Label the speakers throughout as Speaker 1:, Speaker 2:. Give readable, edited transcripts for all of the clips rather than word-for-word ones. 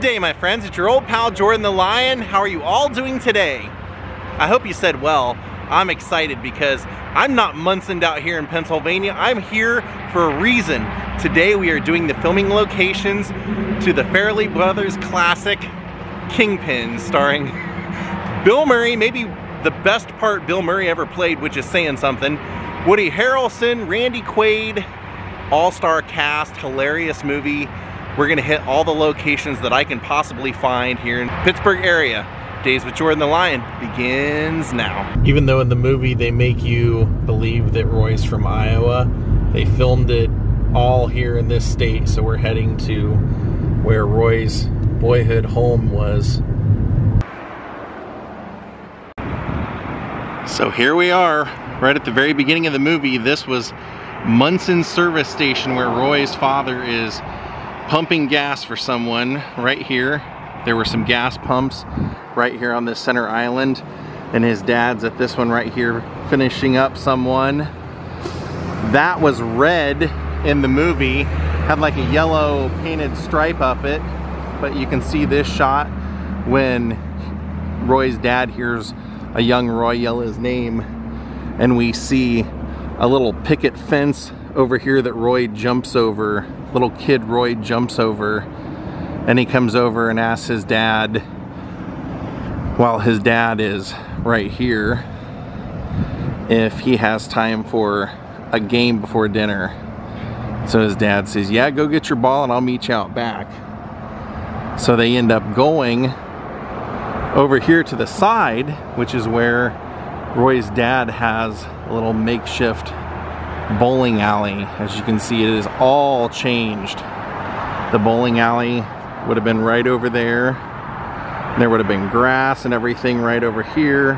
Speaker 1: Good day, my friends. It's your old pal Jordan the Lion. How are you all doing today? I hope you said well. I'm excited because I'm not Munsoned out here in Pennsylvania. I'm here for a reason. Today we are doing the filming locations to the Farrelly Brothers classic Kingpin, starring Bill Murray, maybe the best part Bill Murray ever played, which is saying something. Woody Harrelson, Randy Quaid, all-star cast, hilarious movie. We're gonna hit all the locations that I can possibly find here in Pittsburgh area. Days with Jordan the Lion begins now. Even though in the movie they make you believe that Roy's from Iowa, they filmed it all here in this state, so we're heading to where Roy's boyhood home was. So here we are, right at the very beginning of the movie. This was Munson's service station where Roy's father is pumping gas for someone right here. There were some gas pumps right here on this center island, and his dad's at this one right here finishing up someone. That was red in the movie, had like a yellow painted stripe up it, but you can see this shot when Roy's dad hears a young Roy yell his name, and we see a little picket fence over here that Roy jumps over. Little kid Roy jumps over, and he comes over and asks his dad, while his dad is right here, if he has time for a game before dinner. So his dad says, yeah, go get your ball and I'll meet you out back. So they end up going over here to the side, which is where Roy's dad has a little makeshift bowling alley. As you can see, it is all changed. The bowling alley would have been right over there. There would have been grass and everything right over here.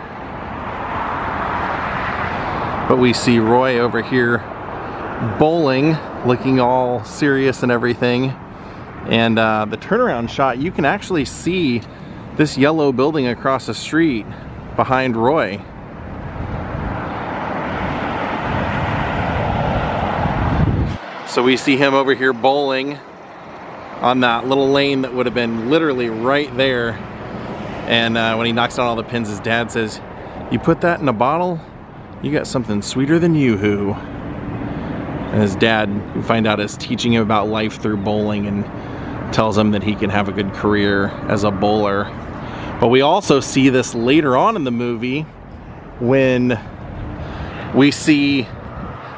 Speaker 1: But we see Roy over here bowling, looking all serious and everything. And the turnaround shot, you can actually see this yellow building across the street behind Roy. So we see him over here bowling on that little lane that would have been literally right there. And when he knocks down all the pins, his dad says, you put that in a bottle, you got something sweeter than Yoo-hoo. And his dad, we find out, is teaching him about life through bowling and tells him that he can have a good career as a bowler. But we also see this later on in the movie when we see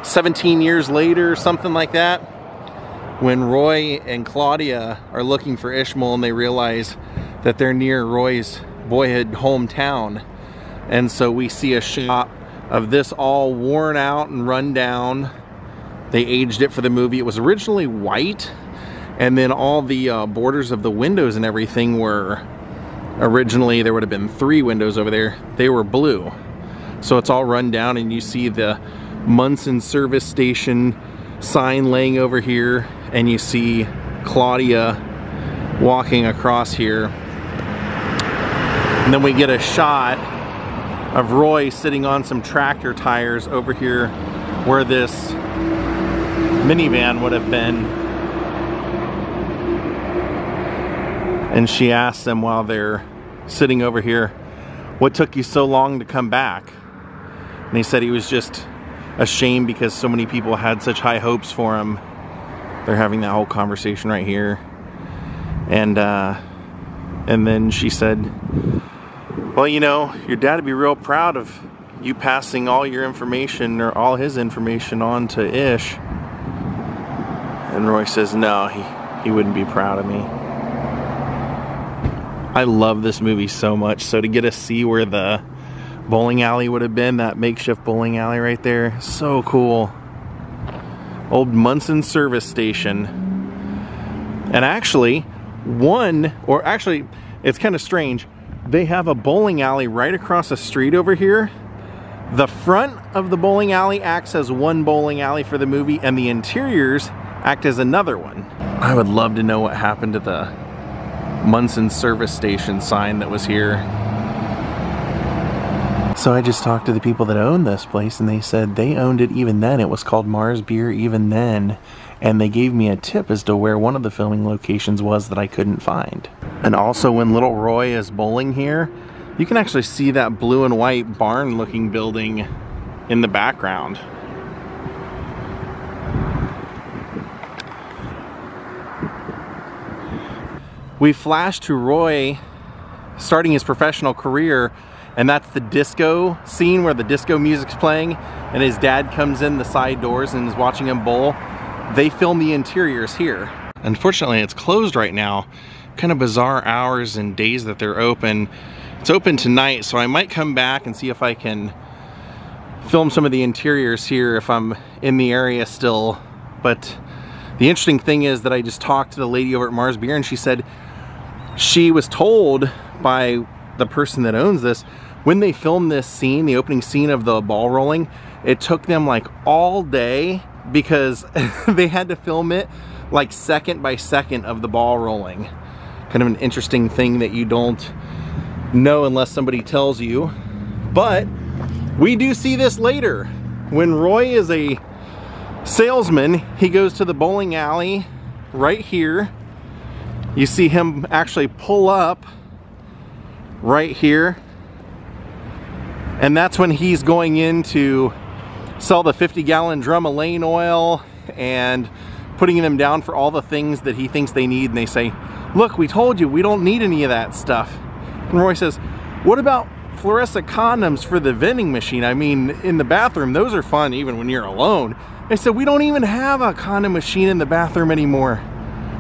Speaker 1: 17 years later, something like that, when Roy and Claudia are looking for Ishmael and they realize that they're near Roy's boyhood hometown. And so we see a shot of this all worn out and run down. They aged it for the movie. It was originally white, and then all the borders of the windows and everything were, originally there would have been 3 windows over there, they were blue. So it's all run down, and you see the Munson service station sign laying over here, and you see Claudia walking across here. And then we get a shot of Roy sitting on some tractor tires over here where this minivan would have been. And she asks them while they're sitting over here, what took you so long to come back? And he said he was just ashamed because so many people had such high hopes for him. They're having that whole conversation right here. And then she said, well, you know, your dad would be real proud of you passing all your information, or all his information, on to Ish. And Roy says, no, he wouldn't be proud of me. I love this movie so much. So to get to see where the bowling alley would have been, that makeshift bowling alley right there, so cool. Old Munson service station. And actually, it's kind of strange, they have a bowling alley right across the street over here. The front of the bowling alley acts as one bowling alley for the movie, and the interiors act as another one. I would love to know what happened to the Munson service station sign that was here. So I just talked to the people that owned this place, and they said they owned it even then. It was called Mars Beer even then. and they gave me a tip as to where one of the filming locations was that I couldn't find. And also when little Roy is bowling here, you can actually see that blue and white barn looking building in the background. We flash to Roy starting his professional career, and that's the disco scene where the disco music's playing and his dad comes in the side doors and is watching him bowl. They film the interiors here. Unfortunately, it's closed right now. Kind of bizarre hours and days that they're open. It's open tonight, so I might come back and see if I can film some of the interiors here if I'm in the area still. But the interesting thing is that I just talked to the lady over at Mars Beer, and she said she was told by the person that owns this, when they filmed this scene, the opening scene of the ball rolling, it took them like all day because they had to film it like second by second of the ball rolling. Kind of an interesting thing that you don't know unless somebody tells you. But we do see this later. When Roy is a salesman, he goes to the bowling alley right here. You see him actually pull up right here, and that's when he's going in to sell the 50-gallon drum of Lane oil and putting them down for all the things that he thinks they need. And they say, look, we told you we don't need any of that stuff. And Roy says, what about fluorescent condoms for the vending machine? I mean, in the bathroom, those are fun even when you're alone. They said, we don't even have a condom machine in the bathroom anymore.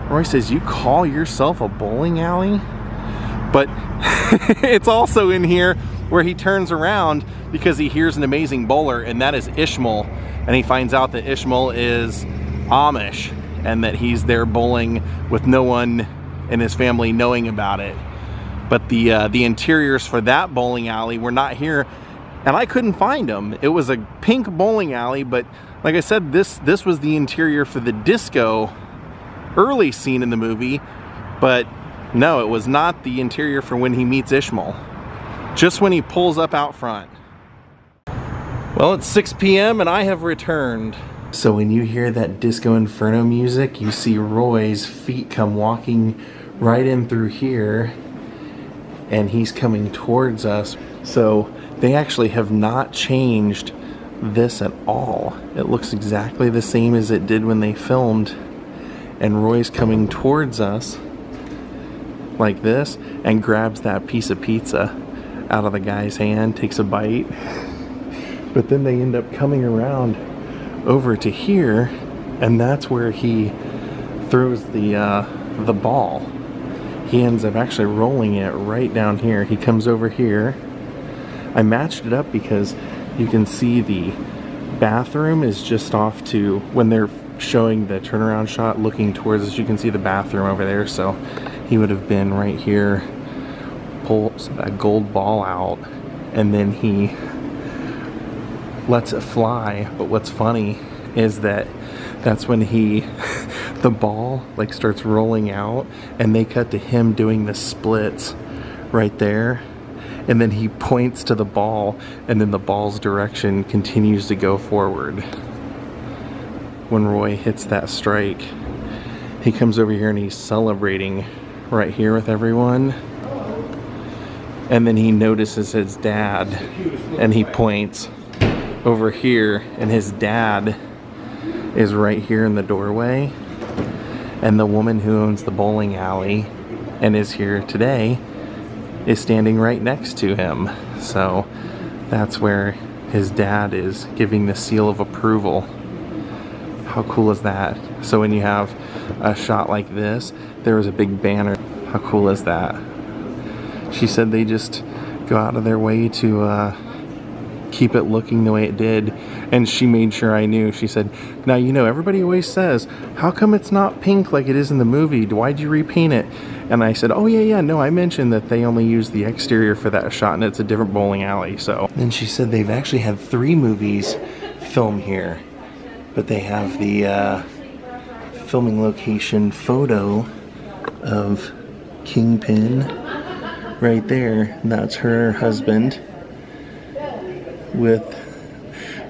Speaker 1: Roy says, you call yourself a bowling alley? But it's also in here where he turns around because he hears an amazing bowler, and that is Ishmael. And he finds out that Ishmael is Amish and that he's there bowling with no one in his family knowing about it. But the interiors for that bowling alley were not here, and I couldn't find them. It was a pink bowling alley, but like I said, this was the interior for the disco early scene in the movie, but no, it was not the interior for when he meets Ishmael. Just when he pulls up out front. Well, it's 6 p.m. and I have returned. So when you hear that Disco Inferno music, you see Roy's feet come walking right in through here, and he's coming towards us. So they actually have not changed this at all. It looks exactly the same as it did when they filmed. And Roy's coming towards us like this and grabs that piece of pizza out of the guy's hand, takes a bite. But then they end up coming around over to here, and that's where he throws the ball. He ends up actually rolling it right down here. He comes over here. I matched it up because you can see the bathroom is just off to, when they're showing the turnaround shot looking towards us, you can see the bathroom over there. So he would have been right here, pulls a gold ball out, and then he lets it fly. But what's funny is that that's when the ball like starts rolling out, and they cut to him doing the splits right there, and then he points to the ball, and then the ball's direction continues to go forward. When Roy hits that strike, he comes over here and he's celebrating right here with everyone, and then he notices his dad and he points over here, and his dad is right here in the doorway, and the woman who owns the bowling alley and is here today is standing right next to him. So that's where his dad is giving the seal of approval. How cool is that? So when you have a shot like this, there was a big banner. How cool is that? She said they just go out of their way to keep it looking the way it did, and she made sure I knew. She said, now you know, everybody always says, how come it's not pink like it is in the movie? Why'd you repaint it? And I said, oh yeah, no, I mentioned that they only used the exterior for that shot, and it's a different bowling alley. So then she said they've actually had 3 movies film here, but they have the filming location photo of Kingpin right there. And that's her husband with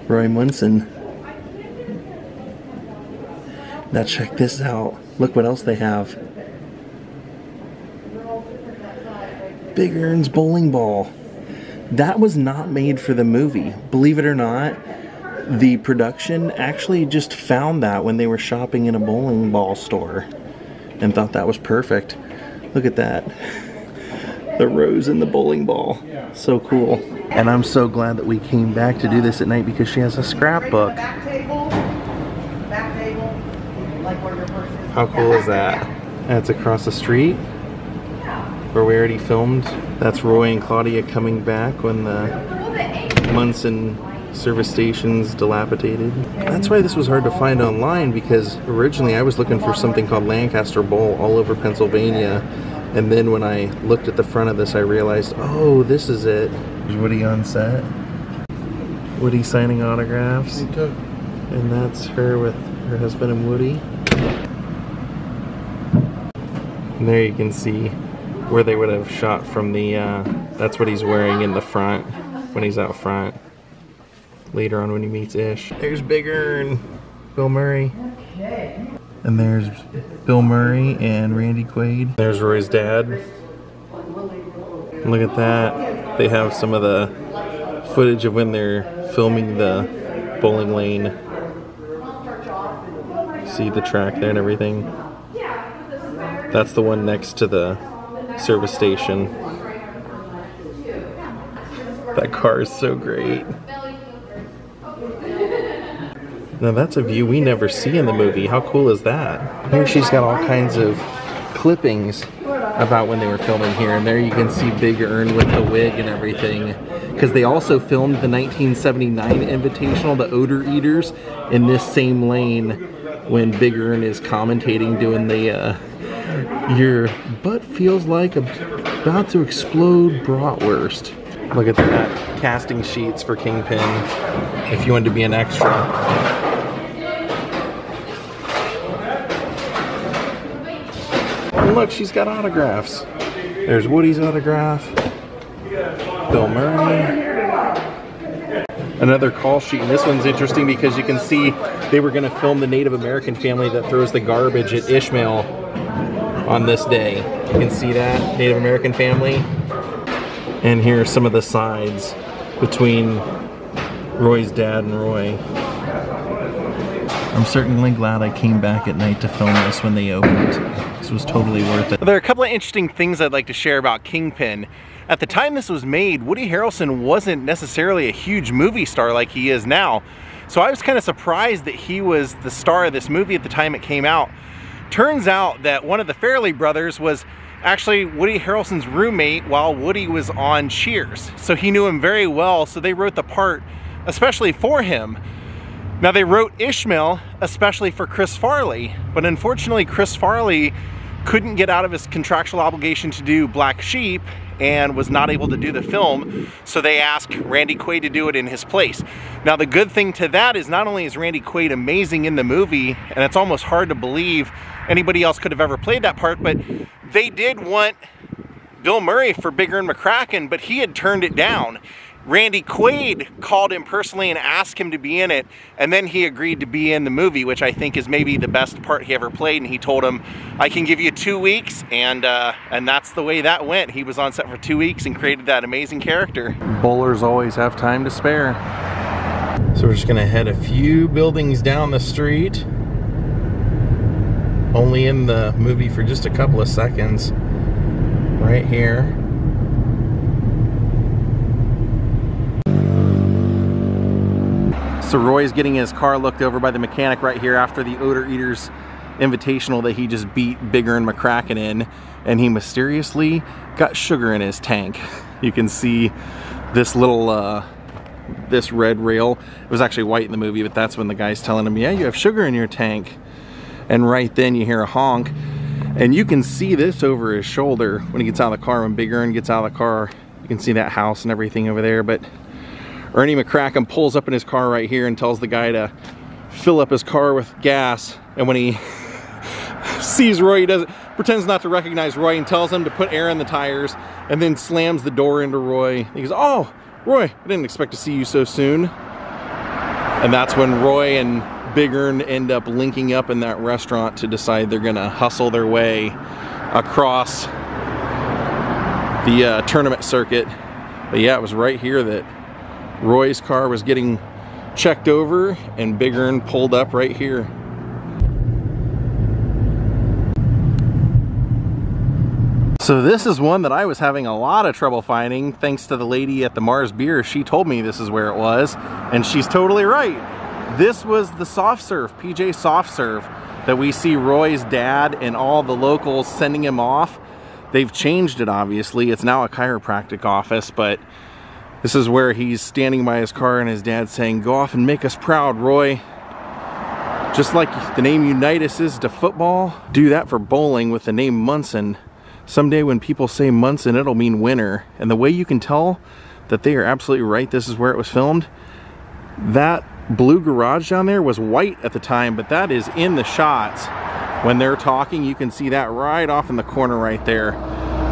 Speaker 1: Roy Munson. Now check this out. Look what else they have. Big Earn's bowling ball. That was not made for the movie. Believe it or not, the production actually just found that when they were shopping in a bowling ball store and thought that was perfect. Look at that. The rose in the bowling ball. So cool. And I'm so glad that we came back to do this at night because she has a scrapbook. How cool is that? That's across the street where we already filmed. That's Roy and Claudia coming back when the Munson service station's dilapidated. That's why this was hard to find online, because originally I was looking for something called Lancaster Bowl all over Pennsylvania. And then when I looked at the front of this, I realized, oh, this is it. There's Woody on set. Woody signing autographs. And that's her with her husband and Woody. And there you can see where they would have shot from the, that's what he's wearing in the front when he's out front. Later on when he meets Ish. There's Big Earn, Bill Murray. And there's Bill Murray and Randy Quaid. There's Roy's dad. Look at that. They have some of the footage of when they're filming the bowling lane. See the track there and everything. That's the one next to the service station. That car is so great. Now that's a view we never see in the movie. How cool is that? Here she's got all kinds of clippings about when they were filming here. And there you can see Big Earn with the wig and everything. Because they also filmed the 1979 Invitational, the Odor Eaters, in this same lane when Big Earn is commentating, doing the your butt feels like about to explode bratwurst. Look at that. Casting sheets for Kingpin if you wanted to be an extra. And look, she's got autographs. There's Woody's autograph. Bill Murray. Another call sheet, and this one's interesting because you can see they were going to film the Native American family that throws the garbage at Ishmael on this day. You can see that, Native American family. And here are some of the sides between Roy's dad and Roy. I'm certainly glad I came back at night to film this when they opened. This was totally worth it. There are a couple of interesting things I'd like to share about Kingpin. At the time this was made, Woody Harrelson wasn't necessarily a huge movie star like he is now. So I was kind of surprised that he was the star of this movie at the time it came out. Turns out that one of the Farrelly brothers was actually Woody Harrelson's roommate while Woody was on Cheers. So he knew him very well, so they wrote the part especially for him. Now they wrote Ishmael especially for Chris Farley, but unfortunately Chris Farley couldn't get out of his contractual obligation to do Black Sheep and was not able to do the film, so they asked Randy Quaid to do it in his place. Now the good thing to that is not only is Randy Quaid amazing in the movie, and it's almost hard to believe anybody else could have ever played that part, but they did want Bill Murray for Big Earn McCracken, but he had turned it down. Randy Quaid called him personally and asked him to be in it, and then he agreed to be in the movie, which I think is maybe the best part he ever played. And he told him, I can give you 2 weeks, and that's the way that went. He was on set for 2 weeks and created that amazing character. Bowlers always have time to spare. So we're just gonna head a few buildings down the street. Only in the movie for just a couple of seconds. Right here. So Roy's getting his car looked over by the mechanic right here after the Odor Eaters Invitational that he just beat Big Earn McCracken in, and he mysteriously got sugar in his tank. You can see this little, this red rail. It was actually white in the movie, but that's when the guy's telling him, yeah, you have sugar in your tank. And right then you hear a honk, and you can see this over his shoulder when he gets out of the car. When Big Earn gets out of the car, you can see that house and everything over there, but Ernie McCracken pulls up in his car right here and tells the guy to fill up his car with gas. And when he sees Roy, he pretends not to recognize Roy and tells him to put air in the tires, and then slams the door into Roy. He goes, oh, Roy, I didn't expect to see you so soon. And that's when Roy and Big Ern end up linking up in that restaurant to decide they're gonna hustle their way across the tournament circuit. But yeah, it was right here that Roy's car was getting checked over and Big Ern pulled up right here. So this is one that I was having a lot of trouble finding thanks to the lady at the Mars Beer. She told me this is where it was, and she's totally right. This was the Soft Serve, PJ Soft Serve, that we see Roy's dad and all the locals sending him off. They've changed it, obviously. It's now a chiropractic office, but this is where he's standing by his car and his dad's saying, "Go off and make us proud, Roy." Just like the name Unitas is to football, do that for bowling with the name Munson. Someday when people say Munson, it'll mean winner. And the way you can tell that they are absolutely right, this is where it was filmed. That blue garage down there was white at the time, but that is in the shots. When they're talking, you can see that right off in the corner right there.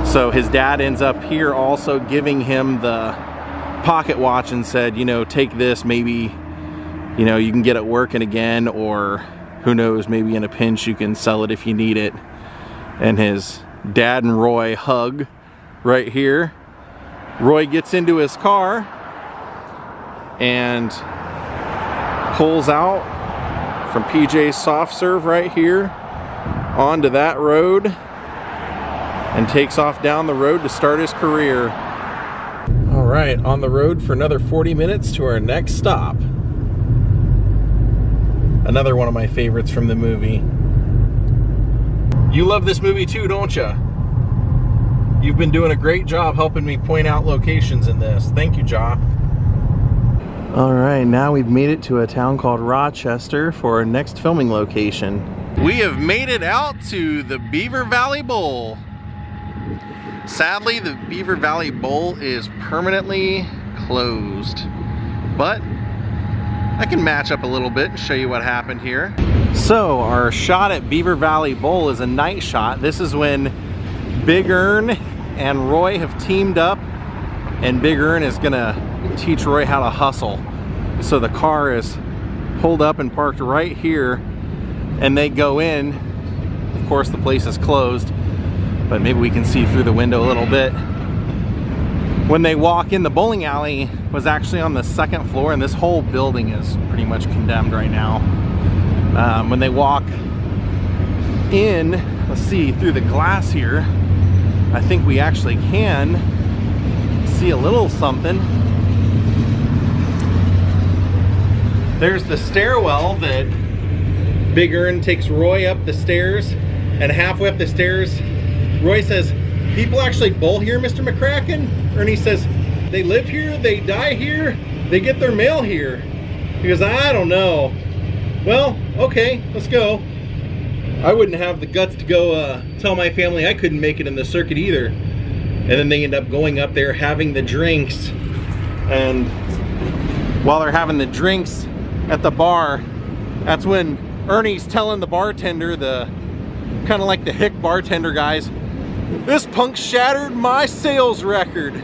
Speaker 1: So his dad ends up here also giving him the pocket watch and said, you know, take this, maybe, you know, you can get it working again, or who knows, maybe in a pinch you can sell it if you need it. And his dad and Roy hug right here. Roy gets into his car and pulls out from PJ's Soft Serve right here onto that road and takes off down the road to start his career. All right, on the road for another 40 minutes to our next stop. Another one of my favorites from the movie. You love this movie too, don't you? You've been doing a great job helping me point out locations in this. Thank you, Ja. All right, now we've made it to a town called Rochester for our next filming location. We have made it out to the Beaver Valley Bowl. Sadly, the Beaver Valley Bowl is permanently closed, but I can match up a little bit and show you what happened here. So our shot at Beaver Valley Bowl is a night shot. This is when Big Ern and Roy have teamed up, and Big Ern is gonna teach Roy how to hustle. So the car is pulled up and parked right here, and they go in. Of course, the place is closed, but maybe we can see through the window a little bit. When they walk in, the bowling alley was actually on the second floor, and this whole building is pretty much condemned right now. When they walk in, let's see, through the glass here, I think we actually can see a little something. There's the stairwell that Big Ern takes Roy up the stairs, and halfway up the stairs, Roy says, "People actually bowl here, Mr. McCracken?" Ernie says, "They live here, they die here, they get their mail here." He goes, "I don't know." Well, okay, let's go. I wouldn't have the guts to go tell my family I couldn't make it in the circuit either. And then they end up going up there having the drinks. And while they're having the drinks at the bar, that's when Ernie's telling the bartender, the kind of like the hick bartender guys, "This punk shattered my sales record.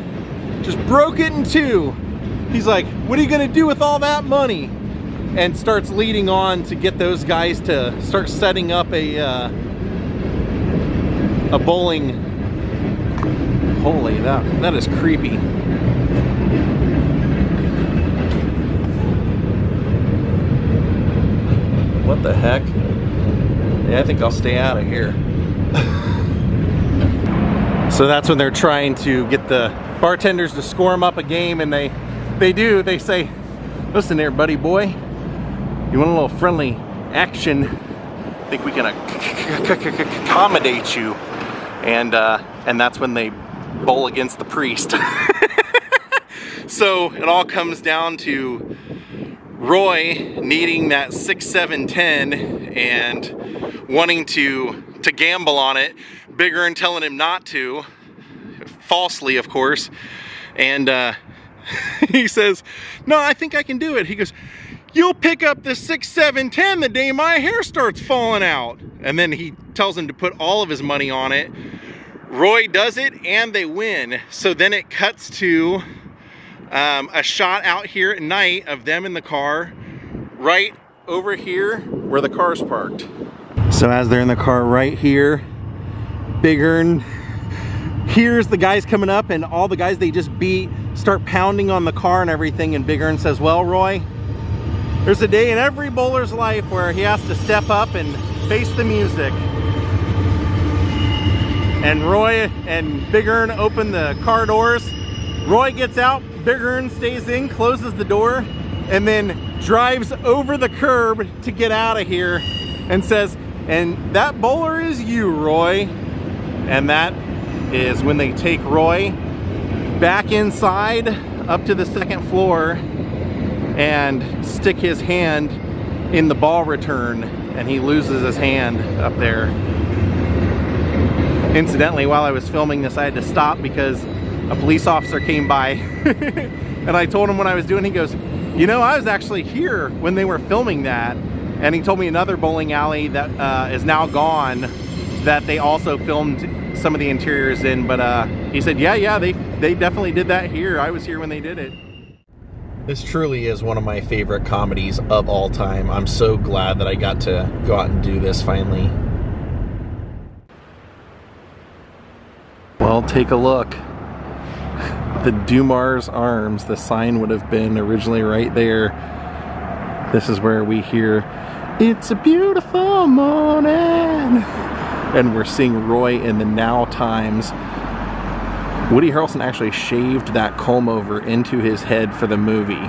Speaker 1: Just broke it in two." He's like, "What are you gonna do with all that money?" And starts leading on to get those guys to start setting up a bowling. Holy, that is creepy. What the heck? Yeah, I think I'll stay out of here. So that's when they're trying to get the bartenders to score them up a game, and they say, "Listen there, buddy boy. You want a little friendly action? I think we can accommodate you." And that's when they bowl against the priest. So it all comes down to Roy needing that 6, 7, 10 and wanting to gamble on it. Big Ern telling him not to, falsely of course. And he says, "No, I think I can do it." He goes, "You'll pick up the 6, 7, 10 the day my hair starts falling out." And then he tells him to put all of his money on it. Roy does it and they win. So then it cuts to a shot out here at night of them in the car, right over here where the car's parked. So as they're in the car right here, Big Ern hears the guys coming up, and all the guys they just beat start pounding on the car and everything, and Big Ern says, well, Roy, there's a day in every bowler's life where he has to step up and face the music. And Roy and Big Ern open the car doors. Roy gets out, Big Ern stays in, closes the door, and then drives over the curb to get out of here and says, and that bowler is you, Roy. And that is when they take Roy back inside up to the second floor and stick his hand in the ball return, and he loses his hand up there. Incidentally, while I was filming this, I had to stop because a police officer came by and I told him what I was doing. He goes, you know, I was actually here when they were filming that. And he told me another bowling alley that is now gone that they also filmed some of the interiors in, but he said, yeah, they definitely did that here. I was here when they did it. This truly is one of my favorite comedies of all time. I'm so glad that I got to go out and do this finally. Well, take a look. The Dumars Arms, the sign would have been originally right there. This is where we hear, it's a beautiful morning. And we're seeing Roy in the now times. Woody Harrelson actually shaved that comb over into his head for the movie.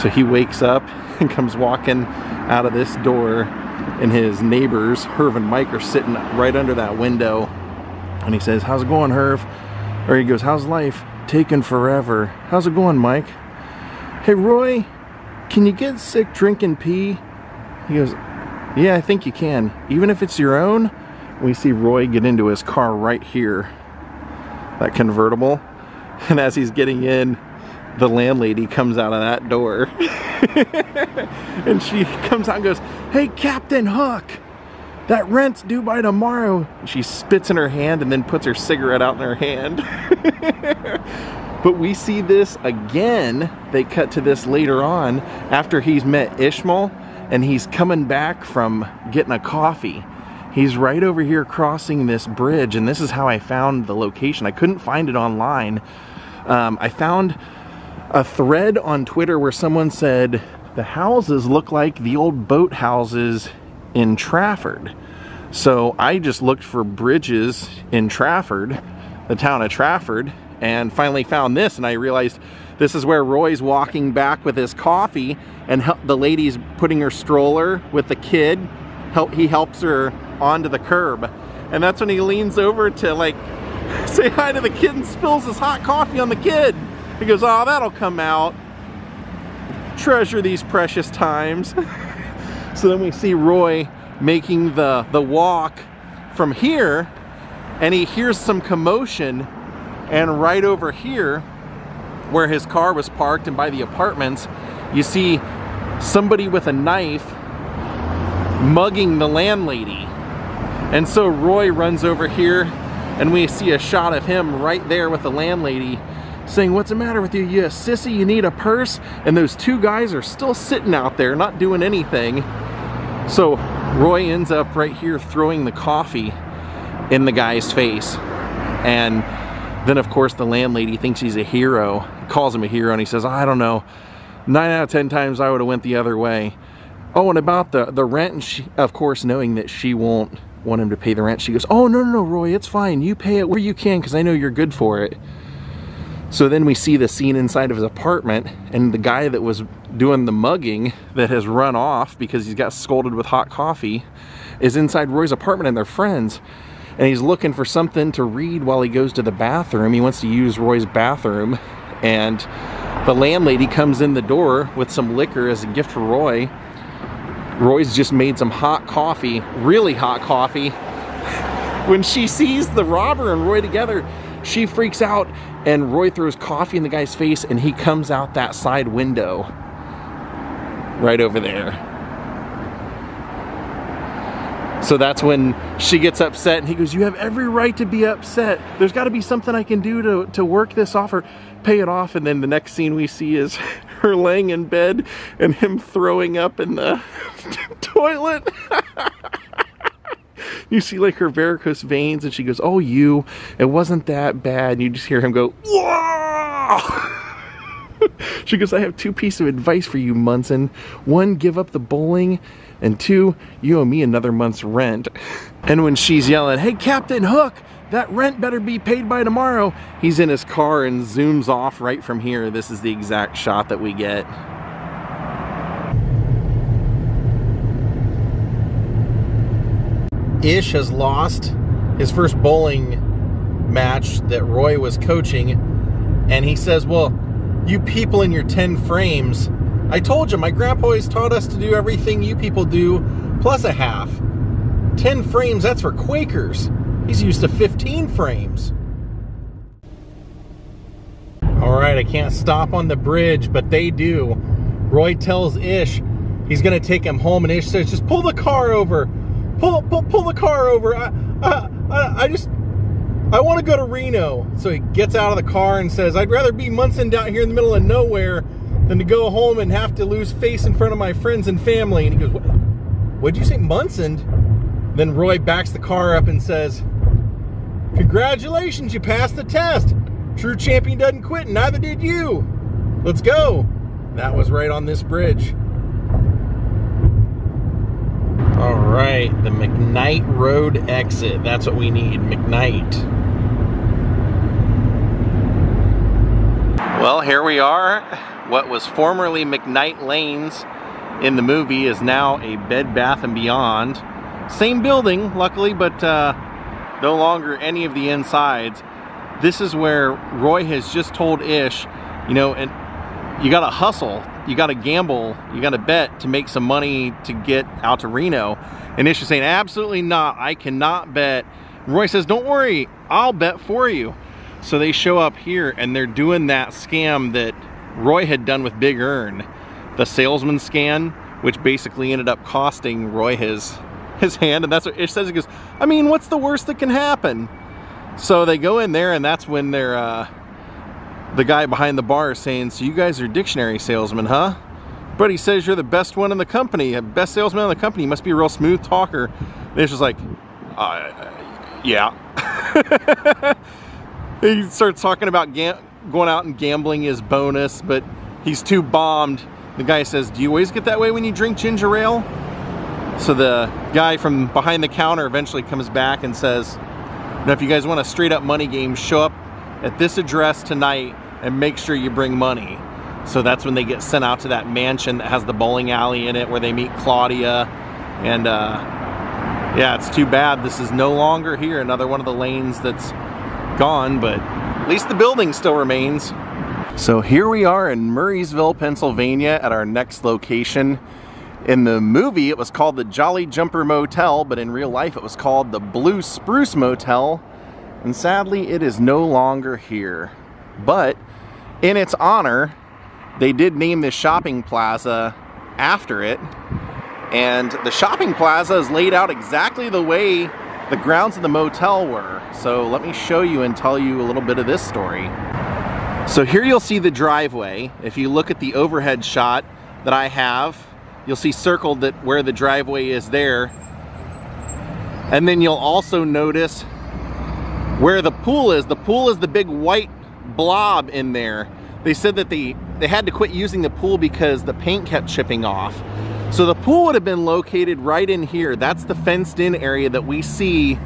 Speaker 1: So he wakes up and comes walking out of this door, and his neighbors, Herv and Mike, are sitting right under that window. And he says, how's it going, Herv? Or he goes, how's life? Taking forever. How's it going, Mike? Hey, Roy, can you get sick, drink, and pee? He goes, yeah, I think you can. Even if it's your own. We see Roy get into his car right here. That convertible. And as he's getting in, the landlady comes out of that door. And she comes out and goes, hey, Captain Hook, that rent's due by tomorrow. She spits in her hand and then puts her cigarette out in her hand. But we see this again. They cut to this later on after he's met Ishmael and he's coming back from getting a coffee. He's right over here crossing this bridge, and this is how I found the location. I couldn't find it online. I found a thread on Twitter where someone said the houses look like the old boat houses in Trafford. So I just looked for bridges in Trafford, the town of Trafford, and finally found this, and I realized this is where Roy's walking back with his coffee, and the lady's putting her stroller with the kid. He helps her onto the curb, and that's when he leans over to like say hi to the kid and spills his hot coffee on the kid. He goes, oh, that'll come out. Treasure these precious times. So then we see Roy making the walk from here, and he hears some commotion, and right over here where his car was parked and by the apartments, you see somebody with a knife mugging the landlady. And so Roy runs over here, and we see a shot of him right there with the landlady saying, what's the matter with you? You a sissy? You need a purse? And those two guys are still sitting out there not doing anything. So Roy ends up right here throwing the coffee in the guy's face. And then of course the landlady thinks he's a hero, calls him a hero, and he says, I don't know, 9 out of 10 times I would have went the other way. Oh, and about the rent, and she, of course, knowing that she won't want him to pay the rent, she goes, oh, no, Roy, it's fine. You pay it where you can, because I know you're good for it. So then we see the scene inside of his apartment, and the guy that was doing the mugging that has run off because he's got scolded with hot coffee is inside Roy's apartment, and they're friends. And he's looking for something to read while he goes to the bathroom. He wants to use Roy's bathroom, and the landlady comes in the door with some liquor as a gift for Roy. Roy's just made some hot coffee, really hot coffee. When she sees the robber and Roy together, she freaks out, and Roy throws coffee in the guy's face, and he comes out that side window right over there. So that's when she gets upset, and he goes, you have every right to be upset. There's got to be something I can do to work this off or pay it off. And then the next scene we see is her laying in bed and him throwing up in the toilet. You see like her varicose veins, and she goes, "Oh, it wasn't that bad." And you just hear him go, "Whoa!" She goes, "I have 2 pieces of advice for you, Munson. 1, give up the bowling, and 2, you owe me another month's rent." And when she's yelling, "Hey, Captain Hook, that rent better be paid by tomorrow," he's in his car and zooms off right from here. This is the exact shot that we get. Ish has lost his first bowling match that Roy was coaching, and he says, "Well, you people in your 10 frames, I told you, my grandpa always taught us to do everything you people do, plus a half. 10 frames, that's for Quakers. He's used to 15 frames. All right, I can't stop on the bridge, but they do. Roy tells Ish he's gonna take him home, and Ish says, "Just pull the car over. Pull the car over. I want to go to Reno." So he gets out of the car and says, "I'd rather be Munson down here in the middle of nowhere than to go home and have to lose face in front of my friends and family." And he goes, "What'd you say, Munson?" Then Roy backs the car up and says, "Congratulations, you passed the test. True champion doesn't quit, and neither did you. Let's go." That was right on this bridge. All right, the McKnight Road exit. That's what we need, McKnight. Well, here we are. What was formerly McKnight Lanes in the movie is now a Bed Bath & Beyond. Same building, luckily, but no longer any of the insides. This is where Roy has just told Ish, you know, and you gotta hustle, you gotta gamble, you gotta bet to make some money to get out to Reno. And Ish is saying, "Absolutely not, I cannot bet." Roy says, "Don't worry, I'll bet for you." So they show up here and they're doing that scam that Roy had done with Big Earn, the salesman scam, which basically ended up costing Roy his hand. And that's what Ish says. He goes, "I mean, what's the worst that can happen?" So they go in there, and that's when they're the guy behind the bar is saying, "So you guys are dictionary salesmen, huh? But he says you're the best one in the company, best salesman in the company. You must be a real smooth talker." And it's just like, yeah. He starts talking about going out and gambling his bonus, but he's too bombed. The guy says, "Do you always get that way when you drink ginger ale?" So the guy from behind the counter eventually comes back and says, "Now, if you guys want a straight up money game, show up at this address tonight and make sure you bring money." So that's when they get sent out to that mansion that has the bowling alley in it where they meet Claudia. And yeah, it's too bad this is no longer here. Another one of the lanes that's gone, but at least the building still remains. So here we are in Murraysville, Pennsylvania at our next location. In the movie, it was called the Jolly Jumper Motel, but in real life, it was called the Blue Spruce Motel. And sadly, it is no longer here. But in its honor, they did name this shopping plaza after it. And the shopping plaza is laid out exactly the way the grounds of the motel were. So let me show you and tell you a little bit of this story. So here you'll see the driveway. If you look at the overhead shot that I have, you'll see circled that where the driveway is there. And then you'll also notice where the pool is. The pool is the big white blob in there. They said that they had to quit using the pool because the paint kept chipping off. So the pool would have been located right in here. That's the fenced in area that we see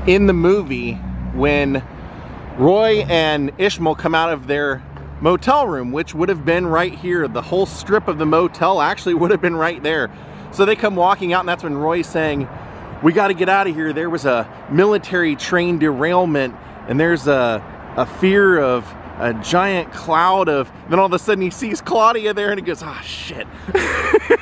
Speaker 1: in the movie when Roy and Ishmael come out of their motel room, which would have been right here. The whole strip of the motel actually would have been right there. So they come walking out, and that's when Roy's saying, "We got to get out of here. There was a military train derailment, and there's a fear of a giant cloud of..." Then all of a sudden he sees Claudia there, and he goes, "Ah, shit."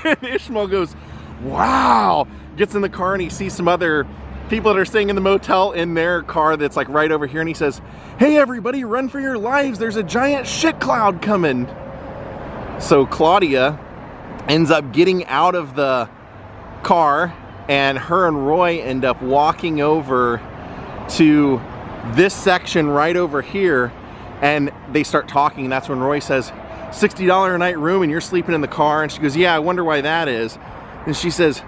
Speaker 1: And Ishmael goes, "Wow." Gets in the car, and he sees some other people that are staying in the motel in their car that's like right over here, and he says, "Hey everybody, run for your lives. There's a giant shit cloud coming." So Claudia ends up getting out of the car, and her and Roy end up walking over to this section right over here, and they start talking. And that's when Roy says, $60 a night room and you're sleeping in the car. And she goes, yeah, I wonder why that is. And she says,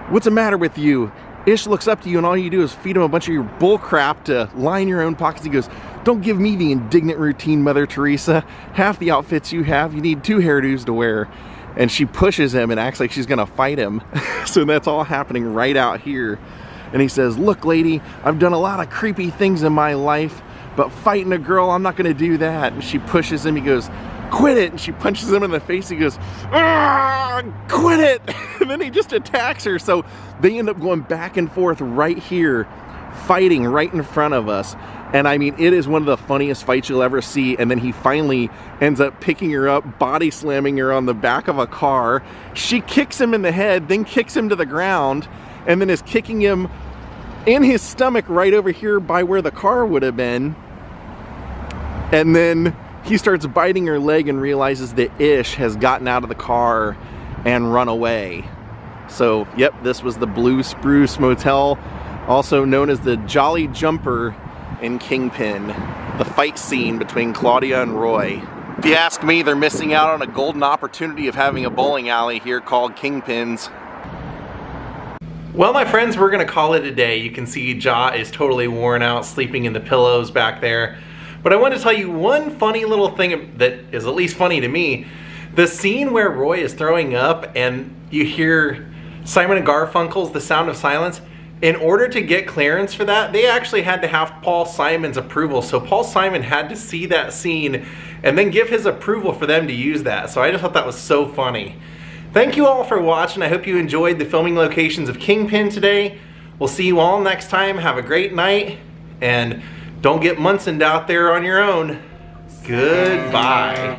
Speaker 1: what's the matter with you? Ish looks up to you and all you do is feed him a bunch of your bull crap to line your own pockets. He goes, don't give me the indignant routine, Mother Teresa. Half the outfits you have, you need 2 hairdos to wear. And she pushes him and acts like she's gonna fight him. So that's all happening right out here. And he says, look lady, I've done a lot of creepy things in my life, but fighting a girl, I'm not gonna do that. And she pushes him, he goes, quit it. And she punches him in the face, he goes, ah, quit it. And then he just attacks her. So they end up going back and forth right here, fighting right in front of us. And I mean, it is one of the funniest fights you'll ever see. And then he finally ends up picking her up, body slamming her on the back of a car. She kicks him in the head, then kicks him to the ground, and then is kicking him in his stomach right over here by where the car would have been. And then he starts biting her leg and realizes that Ish has gotten out of the car and run away. So, yep, this was the Blue Spruce Motel, also known as the Jolly Jumper in Kingpin, the fight scene between Claudia and Roy. If you ask me, they're missing out on a golden opportunity of having a bowling alley here called Kingpin's. Well, my friends, we're gonna call it a day. You can see Ja is totally worn out, sleeping in the pillows back there. But I want to tell you one funny little thing that is at least funny to me. The scene where Roy is throwing up and you hear Simon and Garfunkel's The Sound of Silence. In order to get clearance for that, they actually had to have Paul Simon's approval. So Paul Simon had to see that scene and then give his approval for them to use that. So I just thought that was so funny. Thank you all for watching. I hope you enjoyed the filming locations of Kingpin today. We'll see you all next time. Have a great night, and don't get Munsoned out there on your own. Goodbye.